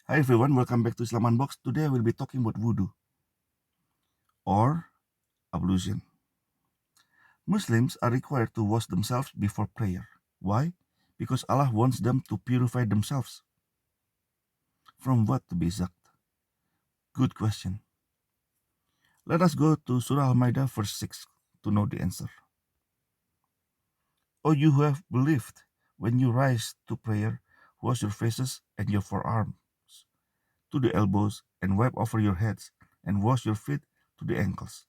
Hi everyone, welcome back to Islam Unboxed. Today I will be talking about Wudhu or Ablution. Muslims are required to wash themselves before prayer. Why? Because Allah wants them to purify themselves. From what, to be exact? Good question. Let us go to Surah AlMaidah verse 6 to know the answer. O you who have believed, when you rise to prayer, wash your faces and your forearms to the elbows, and wipe over your heads, and wash your feet to the ankles.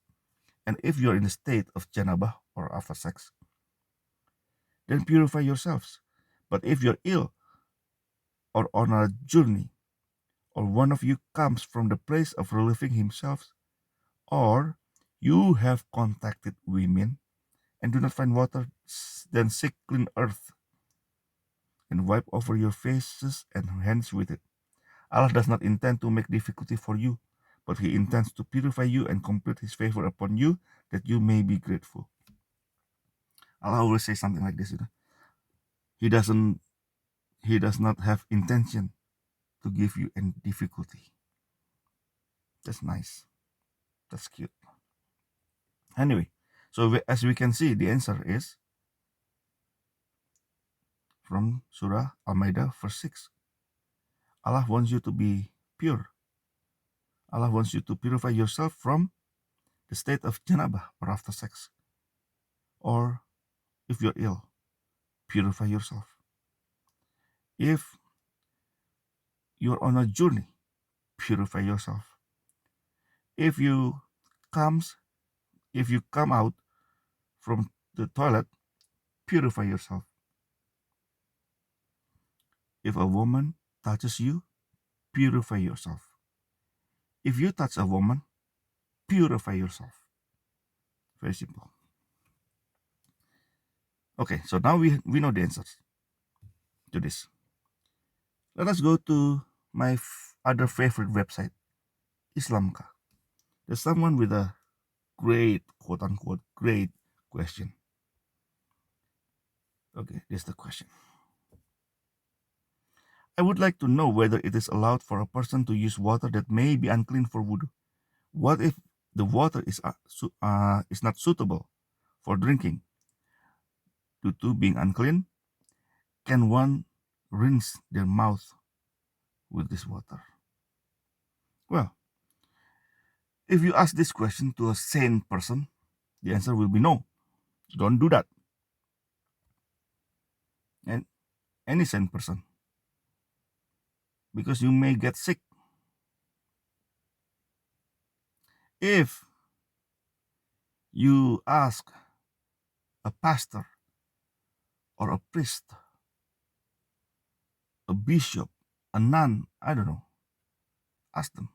And if you are in a state of janabah or after sex, then purify yourselves. But if you're ill or on a journey, or one of you comes from the place of relieving himself, or you have contacted women and do not find water, then seek clean earth and wipe over your faces and hands with it. Allah does not intend to make difficulty for you, but He intends to purify you and complete His favor upon you, that you may be grateful. Allah always says something like this, He does not have intention to give you any difficulty. That's nice. That's cute. Anyway, so as we can see, the answer is from Surah AlMaidah verse 6. Allah wants you to be pure. Allah wants you to purify yourself from the state of janabah or after sex. Or if you're ill, purify yourself. If you're on a journey, purify yourself. If you come out from the toilet, purify yourself. If a woman touches you, purify yourself. If you touch a woman, purify yourself. Very simple. Okay, so now we know the answers to this. Let us go to my other favorite website, Islamka. There's someone with a great, quote unquote, great question. Okay, here's the question. I would like to know whether it is allowed for a person to use water that may be unclean for wudu. What if the water is not suitable for drinking due to being unclean? Can one rinse their mouth with this water? Well, if you ask this question to a sane person, the answer will be no. Don't do that. And any sane person, because you may get sick. If you ask a pastor or a priest, a bishop, a nun, I don't know, ask them,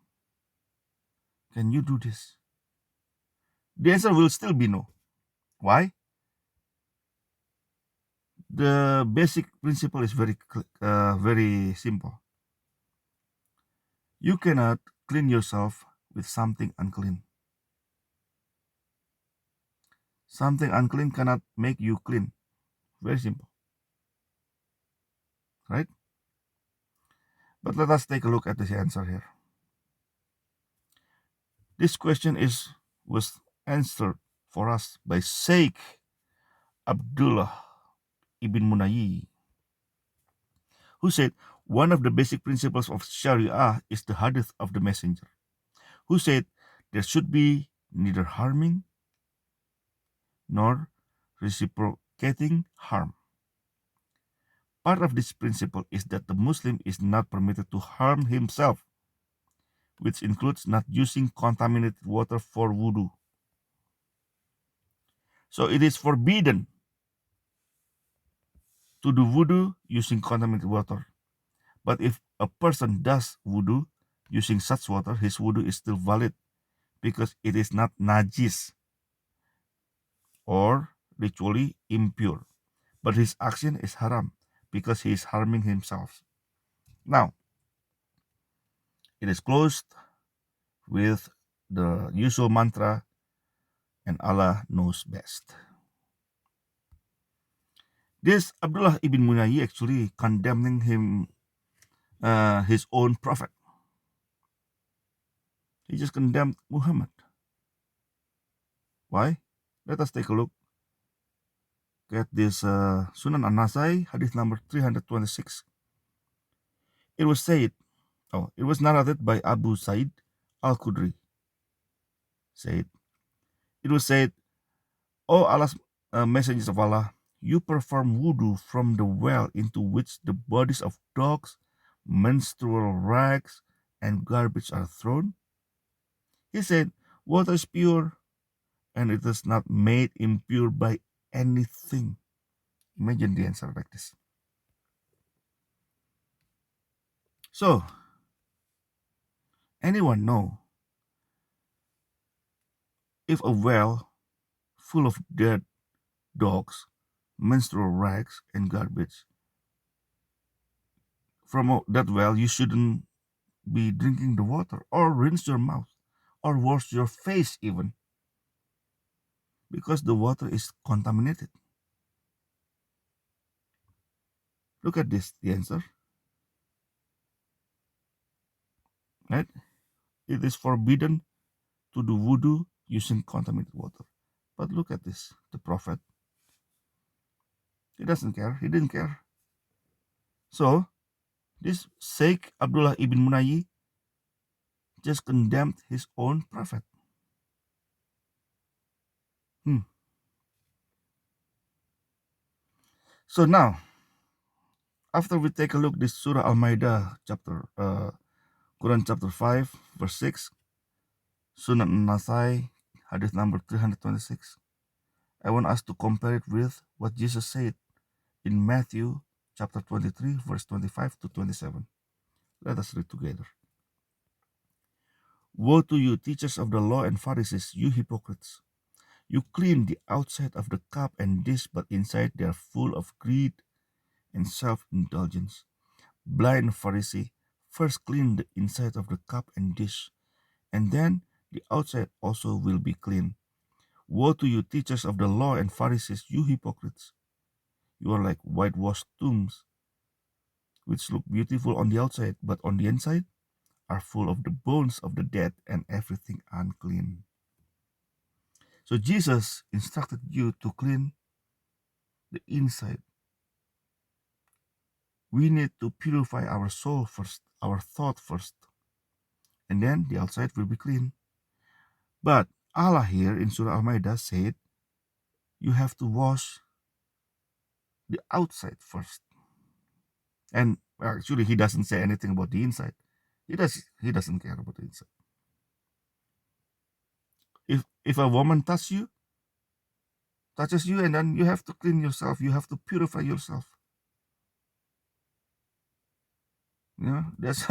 can you do this? The answer will still be no. Why? The basic principle is very simple. You cannot clean yourself with something unclean. Something unclean cannot make you clean. Very simple. Right? But let us take a look at the answer here. This question was answered for us by Sheikh Abdullah ibn Munayi, who said one of the basic principles of Sharia is the hadith of the messenger, who said there should be neither harming nor reciprocating harm. Part of this principle is that the Muslim is not permitted to harm himself, which includes not using contaminated water for wudu. So it is forbidden to do wudu using contaminated water. But if a person does wudu using such water, his wudu is still valid because it is not najis or ritually impure. But his action is haram because he is harming himself. Now, it is closed with the usual mantra, and Allah knows best. This Abdullah ibn Munayi actually condemning him his own prophet. He just condemned Muhammad. Why? Let us take a look at this Sunan An-Nasai, hadith number 326. It was said, it was narrated by Abu Sa'id al-Khudri. Said, it was said, O Allah's messengers of Allah, you perform wudu from the well into which the bodies of dogs, menstrual rags, and garbage are thrown. He said, water is pure, and it is not made impure by anything. Imagine the answer like this. So, anyone know if a well full of dead dogs, menstrual rags, and garbage, from that well you shouldn't be drinking the water, or rinse your mouth, or wash your face even, because the water is contaminated. Look at this, the answer. Right? It is forbidden to do wudu using contaminated water. But look at this, the Prophet. He doesn't care. He didn't care. So, this Sheikh Abdullah ibn Munayyi just condemned his own Prophet. So now, after we take a look this Surah AlMaidah chapter, Quran chapter 5, verse 6, Sunan An-Nasai, hadith number 326. I want us to compare it with what Jesus said in Matthew chapter 23, verse 25 to 27. Let us read together. Woe to you, teachers of the law and Pharisees, you hypocrites! You clean the outside of the cup and dish, but inside they are full of greed and self-indulgence. Blind Pharisee, first clean the inside of the cup and dish, and then the outside also will be clean. Woe to you, teachers of the law and Pharisees, you hypocrites! You are like whitewashed tombs, which look beautiful on the outside, but on the inside are full of the bones of the dead and everything unclean. So Jesus instructed you to clean the inside. We need to purify our soul first, our thought first, and then the outside will be clean. But Allah here in Surah Al-Maidah said, you have to wash the outside first. And actually, he doesn't say anything about the inside. He doesn't care about the inside. If a woman touches you, and then you have to clean yourself, you have to purify yourself. You know, that's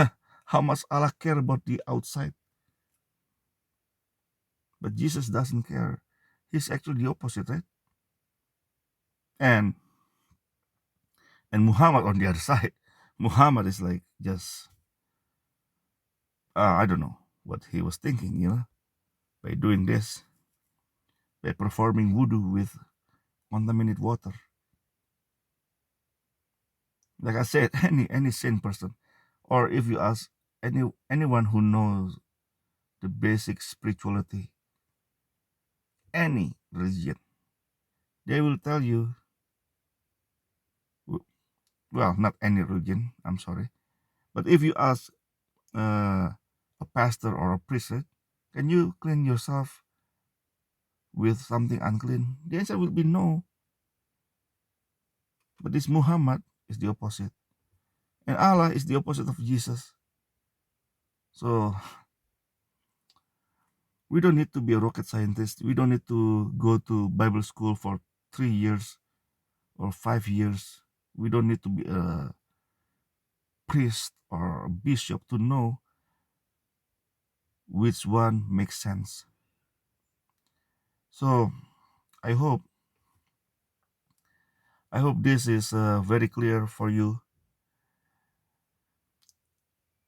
how much Allah care about the outside. But Jesus doesn't care. He's actually the opposite, right? And Muhammad on the other side, Muhammad is like just I don't know what he was thinking, by doing this, by performing wudu with contaminated water. Like I said, any sane person, or if you ask anyone who knows the basic spirituality, any religion, they will tell you, well, not any religion, I'm sorry, but if you ask a pastor or a priest, right, can you clean yourself with something unclean? The answer will be no. But this Muhammad is the opposite. And Allah is the opposite of Jesus. So we don't need to be a rocket scientist. We don't need to go to Bible school for 3 years or 5 years. We don't need to be a priest or a bishop to know which one makes sense. So I hope this is very clear for you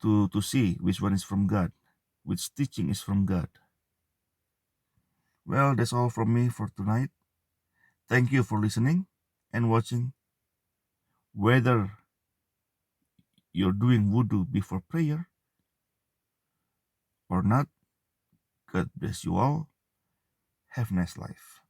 to see which one is from God, which teaching is from God. Well, that's all from me for tonight. Thank you for listening and watching. Whether you're doing wudhu before prayer or not. God bless you all. Have a nice life.